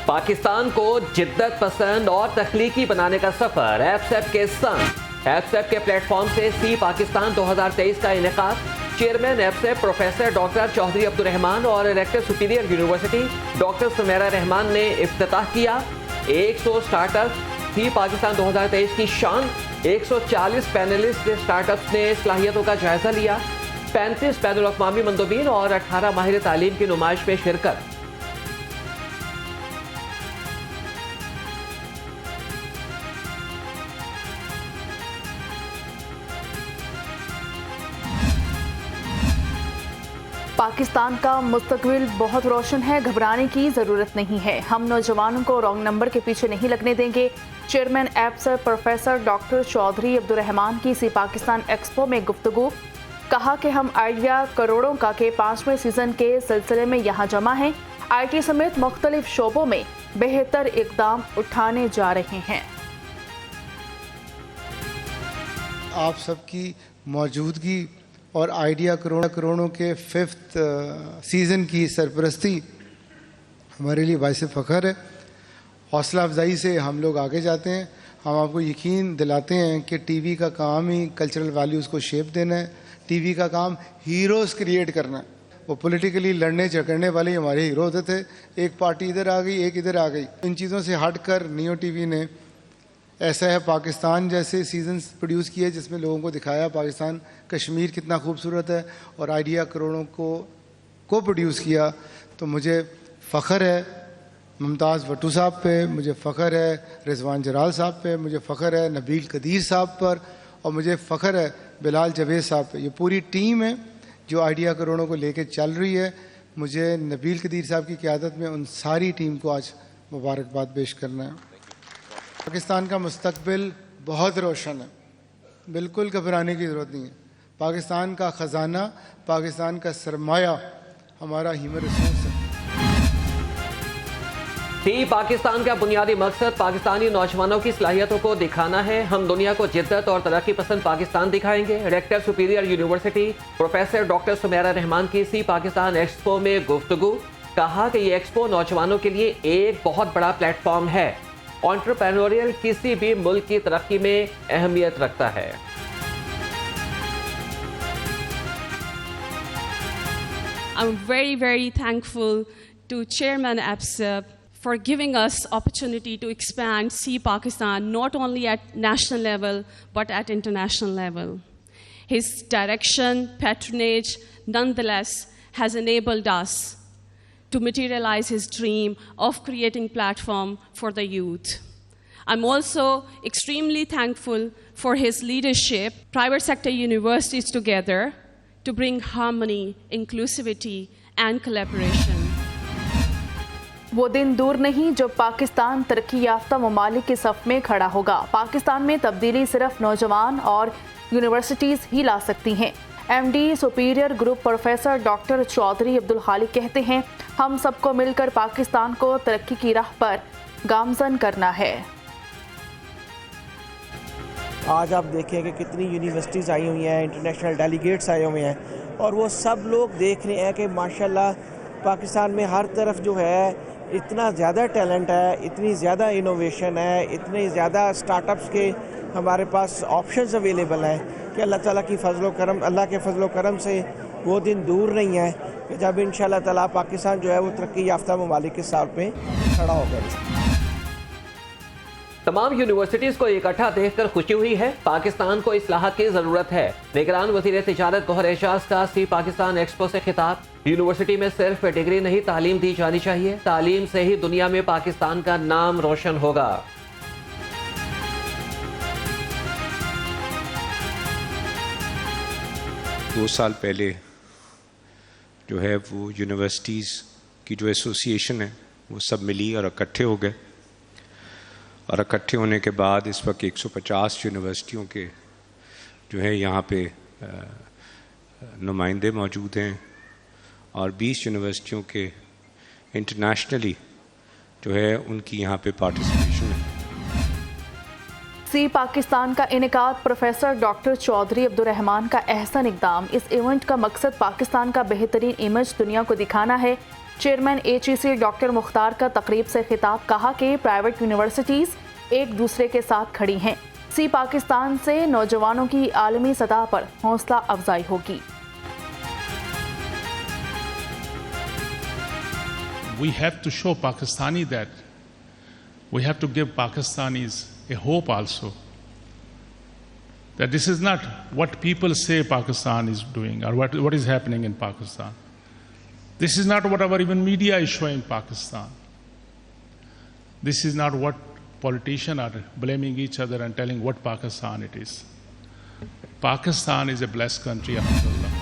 پاکستان کو جدت پسند اور تخلیقی بنانے کا سفر ایپسیپ کے سنگ۔ ایپسیپ کے پلیٹ فارم سے سی پاکستان 2023 کا انعقاد۔ چیئرمین ایپسیپ پروفیسر ڈاکٹر چودھری عبدالرحمان اور rector superior university doctor Sumaira Rehman نے افتتاح کیا۔ 100 سٹارٹ اپ سی پاکستان 2023 کی شان۔ 140 پینلسٹ سٹارٹ اپس نے صلاحیتوں کا جائزہ لیا۔ 35 بین الاقوامی مندوبین اور 18 ماہر تعلیم کی نمائش میں شرکت۔ پاکستان کا مستقبل بہت روشن ہے، گھبرانے کی ضرورت نہیں ہے۔ ہم نوجوانوں کو رانگ نمبر کے پیچھے نہیں لگنے دیں گے۔ چیئرمین ایپسیپ پروفیسر ڈاکٹر چودھری عبدالرحمان کی سی پاکستان ایکسپو میں گفتگو۔ کہا کہ ہم آئیڈیا کروڑوں کا کے 5ویں سیزن کے سلسلے میں یہاں جمع ہیں۔ آئی ٹی سمیت مختلف شعبوں میں بہتر اقدام اٹھانے جا رہے ہیں۔ آپ سب کی موجودگی اور آئیڈیا کروڑوں کے 5th سیزن کی سرپرستی ہمارے لیے باعث فخر ہے۔ حوصلہ افزائی سے ہم لوگ آگے جاتے ہیں۔ ہم آپ کو یقین دلاتے ہیں کہ ٹی وی کا کام ہی کلچرل ویلیوز کو شیپ دینا ہے۔ ٹی وی کا کام ہیروز کریٹ کرنا ہے۔ وہ پولیٹیکلی لڑنے جھگڑنے والے ہمارے ہیرو ہوتے تھے، ایک پارٹی ادھر آ گئی ایک ادھر آ گئی۔ ان چیزوں سے ہٹ کر نیو ٹی وی نے ایسا ہے پاکستان جیسے سیزنز پروڈیوس کیے جس میں لوگوں کو دکھایا پاکستان کشمیر کتنا خوبصورت ہے، اور آئیڈیا کروڑوں کو پروڈیوس کیا۔ تو مجھے فخر ہے ممتاز وٹو صاحب پہ، مجھے فخر ہے رضوان جلال صاحب پہ، مجھے فخر ہے نبیل قدیر صاحب پر، اور مجھے فخر ہے بلال جاوید صاحب پہ۔ یہ پوری ٹیم ہے جو آئیڈیا کروڑوں کو لے کے چل رہی ہے۔ مجھے نبیل قدیر صاحب کی قیادت میں ان ساری ٹیم کو آج مبارکباد پیش کرنا ہے۔ پاکستان کا مستقبل بہت روشن ہے، بالکل گھبرانے کی ضرورت نہیں ہے۔ پاکستان کا خزانہ، پاکستان کا سرمایہ ہمارا ہیومن ریسورس ہے۔ سی پاکستان کا بنیادی مقصد پاکستانی نوجوانوں کی صلاحیتوں کو دکھانا ہے۔ ہم دنیا کو جدت اور ترقی پسند پاکستان دکھائیں گے۔ Rector superior university professor doctor Sumaira Rehman کی سی پاکستان ایکسپو میں گفتگو۔ کہا کہ یہ ایکسپو نوجوانوں کے لیے ایک بہت بڑا پلیٹ فارم ہے۔ انٹرپرینوریل کسی بھی ملک کی ترقی میں اہمیت رکھتا ہے۔ I'm very thankful to Chairman APSEP for giving us opportunity to expand See Pakistan not only at national level but at international level. His direction, patronage, nonetheless has enabled us to materialize his dream of creating platform for the youth. I'm also extremely thankful for his leadership, private sector universities together to bring harmony, inclusivity and collaboration. وہ دن دور نہیں جب پاکستان ترقی یافتہ ممالک کے صف میں کھڑا ہوگا۔ پاکستان میں تبدیلی صرف نوجوان اور یونیورسٹیز ہی لا سکتی ہیں۔ M D superior group professor doctor Chaudhry Abdul Khaliq کہتے ہیں، ہم سب کو مل کر پاکستان کو ترقی کی راہ پر گامزن کرنا ہے۔ آج آپ دیکھیں کہ کتنی یونیورسٹیز آئی ہوئی ہیں، انٹرنیشنل ڈیلیگیٹس آئے ہوئے ہیں، اور وہ سب لوگ دیکھ رہے ہیں کہ ماشاءاللہ پاکستان میں ہر طرف جو ہے اتنا زیادہ ٹیلنٹ ہے، اتنی زیادہ انوویشن ہے، اتنے زیادہ سٹارٹ اپس کے ہمارے پاس آپشنز اویلیبل ہیں کہ اللہ تعالیٰ کی فضل و کرم، اللہ کے فضل و کرم سے وہ دن دور نہیں ہے کہ جب انشاءاللہ تعالیٰ پاکستان جو ہے وہ ترقی یافتہ ممالک کے ساتھ میں کھڑا ہوگا۔ تمام یونیورسٹیز کو اکٹھا دیکھ کر خوشی ہوئی ہے۔ پاکستان کو اصلاحات کی ضرورت ہے۔ نگران وزیر تجارت گوہر اعجاز کا سی پاکستان ایکسپو سے خطاب۔ یونیورسٹی میں صرف ڈگری نہیں تعلیم دی جانی چاہیے۔ تعلیم سے ہی دنیا میں پاکستان کا نام روشن ہوگا۔ 2 سال پہلے جو ہے وہ یونیورسٹیز کی جو ایسوسی ایشن ہے وہ سب ملی اور اکٹھے ہو گئے، اور اکٹھے ہونے کے بعد اس وقت 150 یونیورسٹیوں کے جو ہے یہاں پہ نمائندے موجود ہیں، اور 20 یونیورسٹیوں کے انٹرنیشنلی جو ہے ان کی یہاں پہ پارٹیسپیشن ہے۔ सी पाकिस्तान का इनेकाद प्रोफेसर डॉक्टर चौधरी अब्दुर्रहमान का अहसन इकदाम। इस इवेंट का मकसद पाकिस्तान का बेहतरीन इमेज दुनिया को दिखाना है। चेयरमैन HEC डॉक्टर मुख्तार का तकरीब से खिताब, कहा कि प्राइवेट यूनिवर्सिटीज़ एक दूसरे के साथ खड़ी हैं। सी पाकिस्तान से नौजवानों की आलमी सतह पर हौसला अफजाई होगी। We have to show Pakistani that we have to give Pakistanis a hope also, that this is not what people say Pakistan is doing or what is happening in Pakistan. This is not what our even media is showing Pakistan. This is not what politicians are blaming each other and telling what Pakistan it is. Pakistan is a blessed country, alhamdulillah.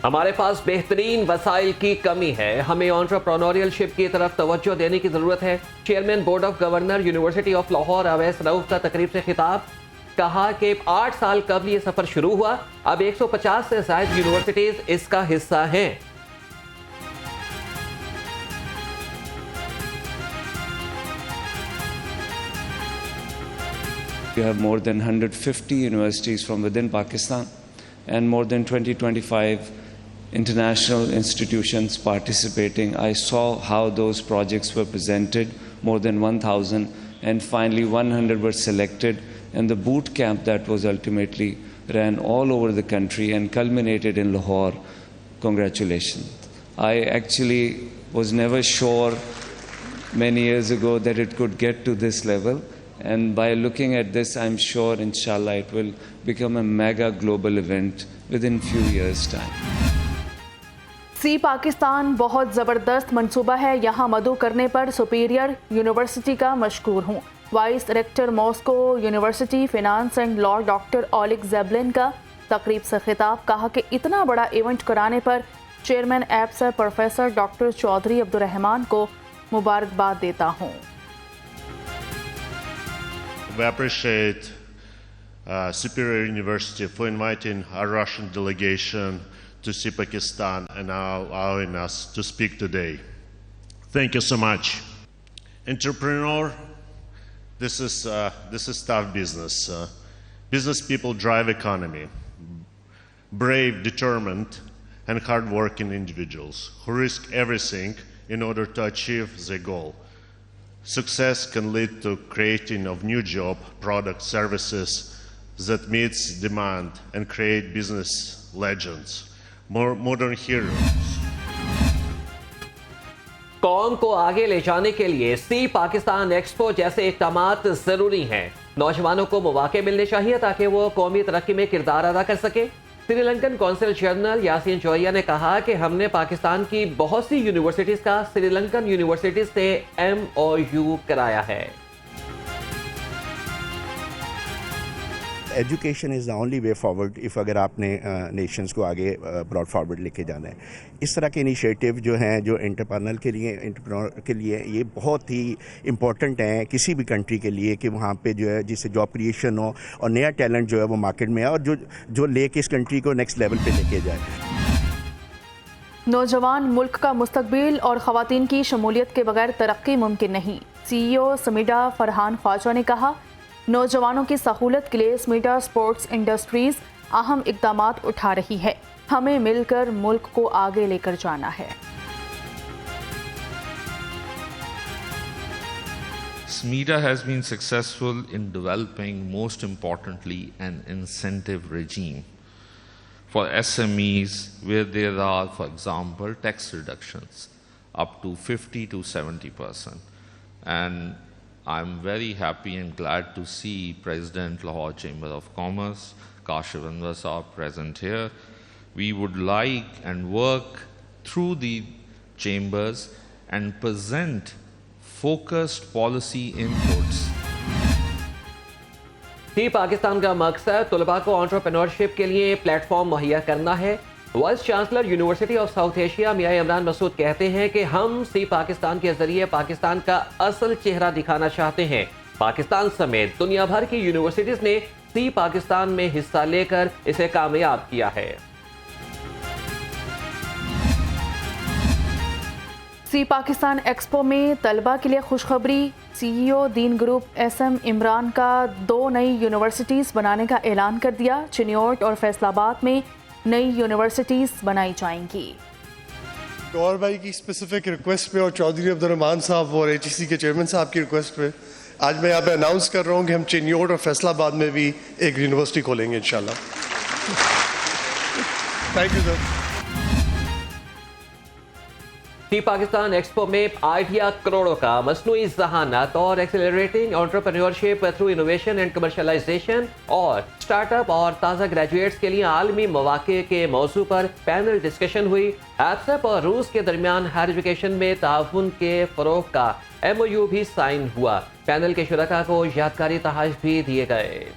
हमारे पास बेहतरीन वसाइल की कमी है, हमें entrepreneurship की तरफ तवज्जो देने की ज़रूरत है। Chairman board of governor university of Lahore Awais Rauf का तकरीब से खिताब, कहा कि 8 साल कबल ये सफ़र शुरू हुआ, अब 150 से ज़ायद यूनिवर्सिटीज़ इसका हिस्सा हैं। We have more than 150 universities from within Pakistan and more than 20-25 international institutions participating. I saw how those projects were presented, more than 1,000, and finally 100 were selected. And the boot camp that was ultimately ran all over the country and culminated in Lahore. Congratulations. I actually was never sure many years ago that it could get to this level. And by looking at this, I'm sure, inshallah, it will become a mega global event within few years' time. सी पाकिस्तान बहुत ज़बरदस्त मंसूबा है, यहाँ मदऊ करने पर superior university का मशकूर हूँ। Vice rector Moscow university finance and law doctor Oleg Zeblin का तकरीब से खिताब, कहा कि इतना बड़ा इवेंट कराने पर चेयरमैन एप्सर प्रोफेसर डॉक्टर चौधरी अब्दुर्रहमान को मुबारकबाद देता हूँ। We appreciate Superior University for inviting our Russian delegation to see Pakistan and now allowing us to speak today. Thank you so much. Entrepreneur, this is tough business. Business people drive economy. Brave, determined, and hardworking individuals who risk everything in order to achieve their goal. Success can lead to creating of new job, products, services that meets demand and create business legends, more modern heroes. कौम को आगे ले जाने के लिए सी Pakistan expo जैसे इक़दामात ज़रूरी हैं। नौजवानों को मौके मिलने चाहिए ताकि वो कौमी तरक्की में किरदार अदा कर सके। श्रीलंकन कौंसिल जनरल यासीन जोया ने कहा कि हमने पाकिस्तान की बहुत सी यूनिवर्सिटीज़ का श्रीलंकन यूनिवर्सिटीज़ से MOU कराया है। Education is the only way forward if अगर आपने नेशंस को आगे ब्रॉड फॉरवर्ड लेके जाना है। इस तरह के इनिशिएटिव जो हैं, जो एंटरप्रेन्योर के लिए ये बहुत ही इम्पोर्टेंट हैं किसी भी कंट्री के लिए, कि वहाँ पे जो है जिससे जॉब क्रिएशन हो और नया टैलेंट जो है वो मार्केट में है और जो लेके इस कंट्री को नेक्स्ट लेवल पे लेके जाए। नौजवान मुल्क का मुस्तकबिल और ख़वातीन की शमूलियत के बगैर तरक्की मुमकिन नहीं। CEO स्मीडा फरहान ख्वाजा ने कहा, नौजवानों की सहूलत के लिए स्मीडा स्पोर्ट्स इंडस्ट्रीज अहम इक़दामात उठा रही है। हमें मिलकर मुल्क को आगे लेकर जाना है। SMEDA has been successful in developing, most importantly, an incentive regime for SMEs where there are, for example, tax reductions up to 50 to 70%. And I'm very happy and glad to see President Lahore Chamber of Commerce, Kashif Anwar Saab, present here. We would like and work through the chambers and present focused policy inputs. सी पाकिस्तान का मकसद तुलबा को entrepreneurship के लिए platform मुहैया करना है। Vice chancellor university of South Asia Mian Imran Masood कहते हैं कि हम सी पाकिस्तान के जरिए पाकिस्तान का असल चेहरा दिखाना चाहते हैं। पाकिस्तान समेत दुनिया भर की यूनिवर्सिटीज ने सी पाकिस्तान में हिस्सा लेकर इसे कामयाब किया है। सी पाकिस्तान एक्सपो में तलबा के लिए खुशखबरी, CEO दीन ग्रुप SM इमरान का 2 नई यूनिवर्सिटीज़ बनाने का ऐलान कर दिया। चिन्योट और फैसलाबाद में नई यूनिवर्सिटीज़ बनाई जाएंगी। गौर भाई की स्पेसिफिक रिक्वेस्ट पे और चौधरी अब्दुर्रहमान साहब और HEC के चेयरमैन साहब की रिक्वेस्ट पे आज मैं यहाँ पे अनाउंस कर रहा हूँ कि हम चिन्योट और फैसलाबाद में भी एक यूनिवर्सिटी खोलेंगे इंशाल्लाह। Thank you sir. सी पाकिस्तान एक्सपो में आइडिया करोड़ों का मसनूई ज़हानत और accelerating entrepreneurship through innovation and commercialisation और स्टार्टअप और ताज़ा ग्रेजुएट्स के लिए आलमी मौक़े के मौजू पर पैनल डिस्कशन हुई। एप्सप और रूस के दरमियान हायर एजुकेशन में ताउन के फ़रोग़ का MOU भी साइन हुआ। पैनल के शुरका को यादगारी तोहफ़े भी दिए गए।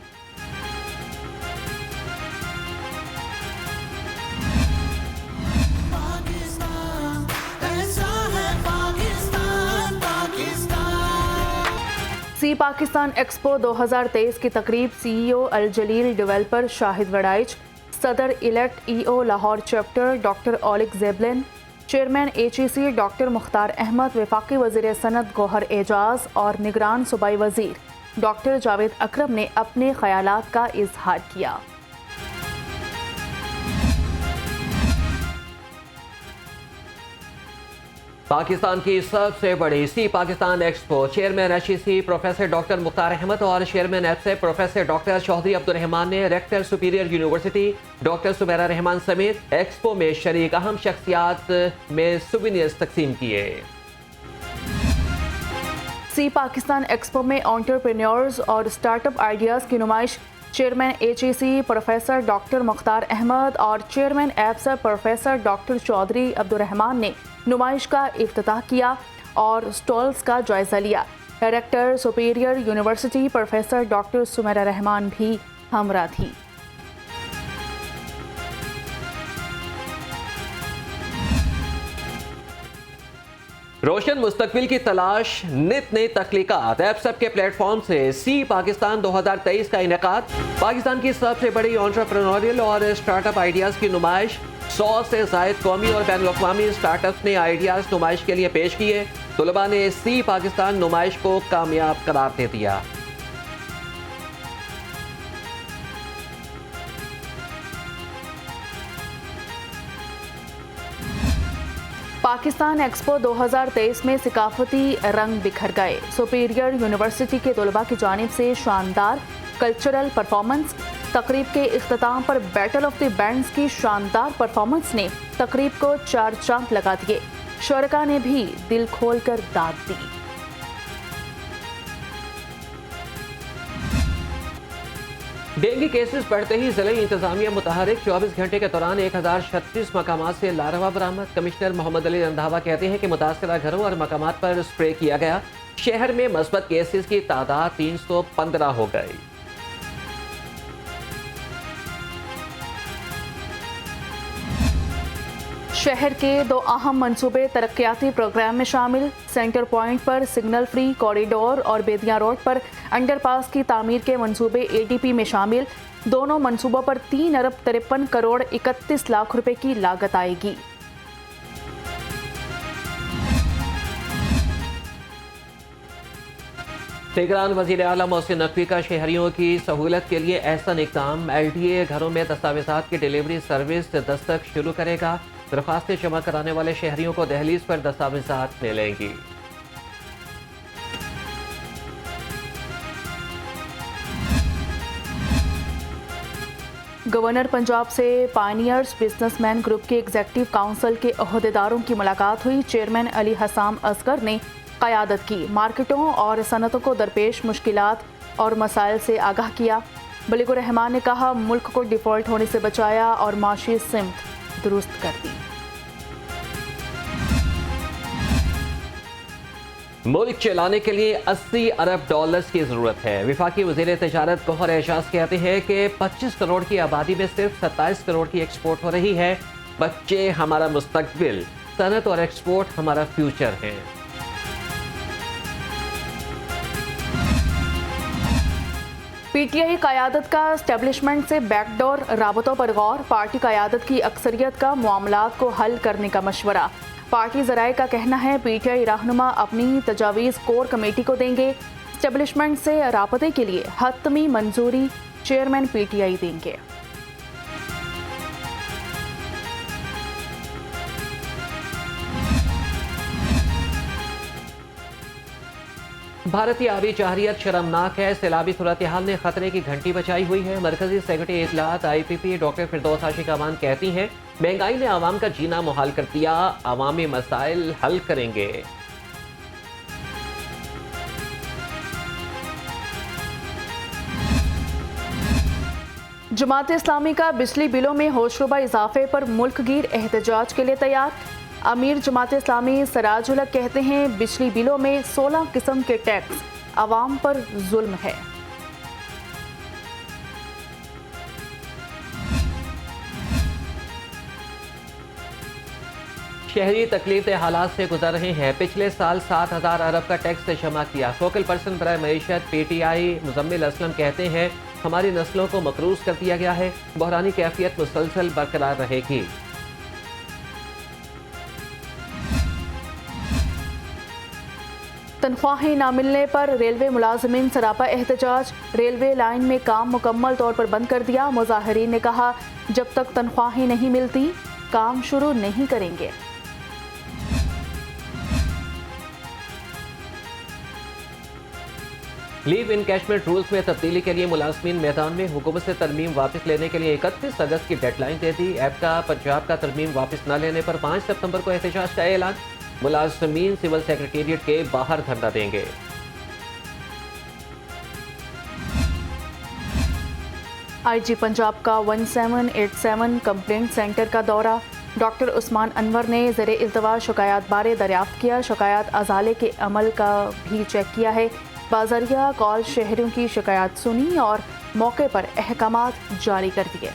सी पाकिस्तान एक्सपो 2023 की तकरीब CEO अल जलील डेवलपर शाहिद वड़ाइच, सदर elect EO Lahore chapter doctor Oleg Zeblin, chairman HEC doctor Mukhtar Ahmed, वफाकी वज़ीर सनत गौहर एजाज और निगरान सूबाई वज़ीर डॉक्टर जावेद अकरम ने अपने ख़यालात का इजहार किया। पाकिस्तान की सबसे बड़ी सी Pakistan expo chairman HEC professor doctor Mukhtar Ahmed और चेयरमैन एप्सप प्रोफेसर डॉक्टर चौधरी अब्दुर्रहमान ने rector superior university doctor Sumera Rehman समेत एक्सपो में शरीक अहम शख्सियात में सुवेनियर्स तकसीम किए। सी पाकिस्तान एक्सपो में एंटरप्रेन्योर्स और स्टार्टअप आइडियाज़ की नुमाइश। Chairman HEC professor doctor Mukhtar Ahmed और चेयरमैन एप्सप प्रोफेसर डॉक्टर चौधरी अब्दुर्रहमान ने नुमाइश का इफ्तिताह किया और स्टॉल्स का जायजा लिया। Director superior university professor doctor Sumera Rehman भी हमरा थी। रोशन मुस्तकबिल की तलाश, नित नई तख्लीकात। एप्सप के प्लेटफॉर्म से सी पाकिस्तान 2023 का इनेकाद। पाकिस्तान की सबसे बड़ी एंटरप्रेन्योरियल और स्टार्टअप आइडियाज़ की नुमाइश। 100 से ज़ायद कौमी और बैनुल-अक़वामी स्टार्टअप्स ने आइडियाज़ नुमाइश के लिए पेश किए। तुलबा ने सी पाकिस्तान नुमाइश को कामयाब करार दे दिया। पाकिस्तान एक्सपो 2023 में सकाफती रंग बिखर गए। सुपीरियर यूनिवर्सिटी के तलबा की जानिब से शानदार कल्चरल परफॉर्मेंस। तकरीब के इख्तिताम पर बैटल ऑफ द बैंड्स की शानदार परफॉर्मेंस ने तकरीब को 4 चांद लगा दिए। शुरका ने भी दिल खोलकर दाद दी। डेंगू केसेस बढ़ते ही जिले इंतजामिया मुतहरिक। 24 घंटे के दौरान 1036 मकामात से लार्वा बरामद। कमिश्नर मोहम्मद अली रंधावा कहते हैं कि मुतासरा घरों और मकामात पर स्प्रे किया गया। शहर में मस्बत केसेस की तादाद 315 हो गई। शहर के 2 अहम मंसूबे तरक्याती प्रोग्राम में शामिल। सेंटर पॉइंट पर सिग्नल फ्री कॉरिडोर और बेदिया रोड पर अंडरपास की तामीर के मंसूबे ADP में शामिल। दोनों मंसूबों पर 3 अरब 53 करोड़ 31 लाख रुपए की लागत आएगी। निगरान वज़ीर आला मोहसिन नकवी का शहरियों की सहूलत के लिए एहसन इक़दाम। LDA घरों में दस्तावेज़ात की डिलीवरी सर्विस दस्तक शुरू करेगा। दरख्वास्तें जमा कराने वाले शहरियों को दहलीज पर दस्तावेज़ात मिलेंगी। गवर्नर पंजाब से पायनियर्स बिजनेसमैन ग्रुप के एग्जीक्यूटिव काउंसिल के अहदेदारों की मुलाकात हुई। चेयरमैन अली हसाम असगर ने क़यादत की। मार्केटों और सनतों को दरपेश मुश्किलात और मसाइल से आगाह किया। बलीगुर रहमान ने कहा, मुल्क को डिफ़ॉल्ट होने से बचाया और माशी सिमत दुरुस्त कर दी। मुल्क चलाने के लिए 80 अरब डॉलर्स की ज़रूरत है। वफाकी वज़ीर तजारत गौहर एजाज कहते हैं कि 25 करोड़ की आबादी में सिर्फ 27 करोड़ की एक्सपोर्ट हो रही है। बच्चे हमारा मुस्तकबिल, सनत और एक्सपोर्ट हमारा फ्यूचर है। PTI क़यादत का एस्टेब्लिशमेंट से बैकडोर राबतों पर गौर। पार्टी क़यादत की अक्सरियत का मामलात को हल करने का मशवरा। पार्टी ज़राए का कहना है पीटीआई रहनुमा अपनी तजावीज़ कोर कमेटी को देंगे। एस्टेब्लिशमेंट से राबते के लिए हतमी मंजूरी चेयरमैन पीटीआई देंगे। भारतीय आबी जाहरियत शर्मनाक है। सैलाबी सूरत हाल ने खतरे की घंटी बजाई हुई है। मरकजी सेक्रेटरी इत्तलात IPP डॉक्टर फिरदौस आशिक अमान कहती हैं महंगाई ने आवाम का जीना मुहाल कर दिया, अवामी मसाइल हल करेंगे। जमात इस्लामी का बिजली बिलों में होशरुबा इजाफे पर मुल्क गिर एहतजाज के लिए तैयार। अमीर जमात इस्लामी सराजुल हक कहते हैं बिजली बिलों में 16 किस्म के टैक्स अवाम पर जुल्म है। शहरी तकलीफ हालात से गुजर रहे हैं। पिछले साल 7,000 अरब का टैक्स जमा किया। फोकल पर्सन बराए मईशत PTI मुजम्मिल असलम कहते हैं हमारी नस्लों को मकरूज कर दिया गया है, बहरानी कैफियत मुसलसल बरकरार रहेगी। तनख्वाहें न मिलने पर रेलवे मुलाजमीन सरापा एहतजाज। रेलवे लाइन में काम मुकम्मल तौर पर बंद कर दिया। मुजाहिरीन ने कहा जब तक तनख्वाहें नहीं मिलती काम शुरू नहीं करेंगे। लीव इनकैशमेंट रूल्स में तब्दीली के लिए मुलाजमीन मैदान में। हुकूमत से तरमीम वापस लेने के लिए 31 अगस्त की डेडलाइन दे दी। ऐप का पंजाब का तरमीम वापस न लेने पर 5 सितंबर को एहतजाज का ऐलान। मुलाजमीन सिविल सेक्रेटेरिएट के बाहर धरना देंगे। IG पंजाब का 1787 कंप्लेंट सेंटर का दौरा। डॉक्टर उस्मान अनवर ने ज़ेरे इल्तवा शिकायत बारे दरियाफ्त किया। शिकायत अजाले के अमल का भी चेक किया है। बाज़रिया कॉल शहरियों की शिकायत सुनी और मौके पर अहकामात जारी कर दिए।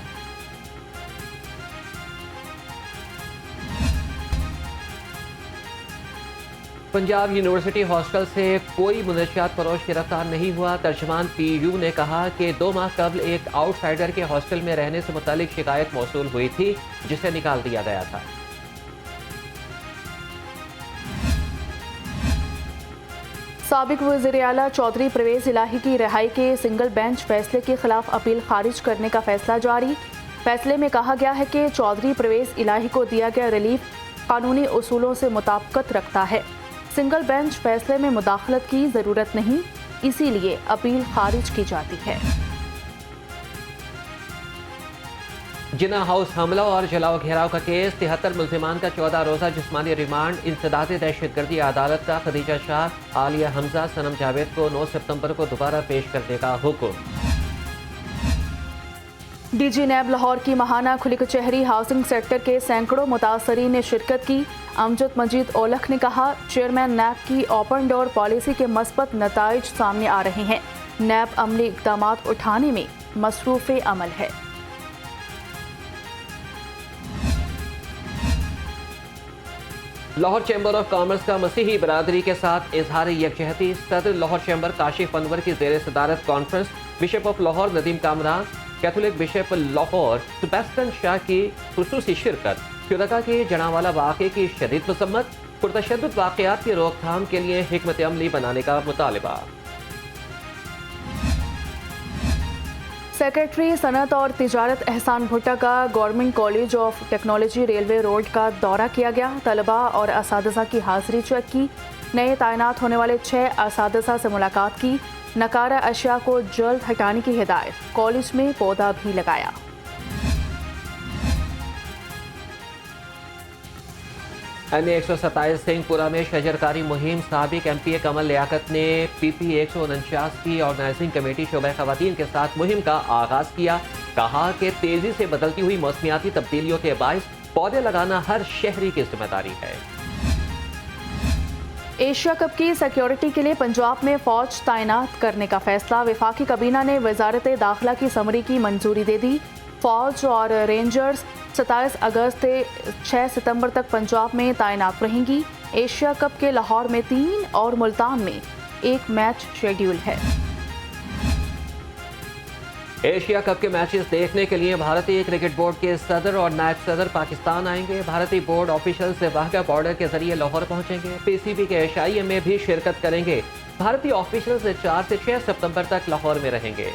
पंजाब यूनिवर्सिटी हॉस्टल से कोई मुनशियात फरोश गिरफ्तार नहीं हुआ। तर्जमान PU ने कहा कि 2 माह कबल एक आउटसाइडर के हॉस्टल में रहने से मुतालिक शिकायत मौसूल हुई थी जिसे निकाल दिया गया था। साबिक वज़ीर आला चौधरी परवेज़ इलाही की रिहाई के सिंगल बेंच फैसले के खिलाफ अपील खारिज करने का फैसला जारी। फैसले में कहा गया है कि चौधरी परवेज़ इलाही को दिया गया रिलीफ कानूनी उसूलों से मुताबिकत रखता है। सिंगल बेंच फैसले में मुदाखलत की ज़रूरत नहीं, इसीलिए अपील खारिज की जाती है। जिना हाउस हमला और जलाओ घेराव का केस। 73 मुल्जिमान का 14 रोज़ा जिस्मानी रिमांड। इंसदाद दहशतगर्दी अदालत का खदीजा शाह, आलिया हमजा, सनम जावेद को 9 सितंबर को दोबारा पेश करने का हुक्म। DG नैब लाहौर की महाना खुली कचहरी हाउसिंग सेक्टर के सैकड़ों मुतासरीन ने शिरकत की। अमजद मजीद ओलख ने कहा चेयरमैन नैब की ओपन डोर पॉलिसी के मस्बत नताइज सामने आ रहे हैं। नैब अमली इक़दाम उठाने में मसरूफ़ अमल है। लाहौर चैम्बर ऑफ कॉमर्स का मसीही बरादरी के साथ इजहार यकजहती। सदर लाहौर चैम्बर काशिफ अनवर की ज़ेर सदारत conference. Bishop of Lahore Nadeem Kamran, Catholic bishop Lahore Sebastian Shah की खुसूसी शिरकत। शुरका के जनावाला वाक़े की शदीद मसम्मत। पुरतशद्दुद वाक़यात की रोकथाम के लिए हिकमत अमली बनाने का मुतालिबा। सेक्रेटरी सनत और तिजारत एहसान भुट्टा का government college of technology railway road का दौरा किया गया। तलबा और असातिज़ा की हाजिरी चेक की। नए तैनात होने वाले 6 असातिज़ा से मुलाकात की। नकारा अशिया को जल्द हटाने की हिदायत। कॉलेज में पौधा भी लगाया। NA 127 सिंहपुरा में शजरकारी मुहिम। साबिक MPA कमल लियाकत ने PP 149 की ऑर्गेनाइजिंग कमेटी शोबा खवातीन के साथ मुहिम का आगाज किया। कहा कि तेजी से बदलती हुई मौसमियाती तब्दीलियों के बायस पौधे लगाना हर शहरी की जिम्मेदारी है। एशिया कप की सिक्योरिटी के लिए पंजाब में फौज तैनात करने का फैसला। वफाकी काबीना ने वजारत दाखिला की समरी की मंजूरी दे दी। फौज और रेंजर्स 27 अगस्त से 6 सितंबर तक पंजाब में तैनात रहेंगी। एशिया कप के लाहौर में 3 और मुल्तान में 1 मैच शेड्यूल है। ایشیا کپ کے میچز دیکھنے کے لیے بھارتی کرکٹ بورڈ کے صدر اور نائب صدر پاکستان آئیں گے. بھارتی بورڈ آفیشل سے واہگہ بارڈر کے ذریعے لاہور پہنچیں گے. پی سی بی کے ایشیائی میں بھی شرکت کریں گے. بھارتی آفیشل سے 4 سے 6 ستمبر تک لاہور میں رہیں گے.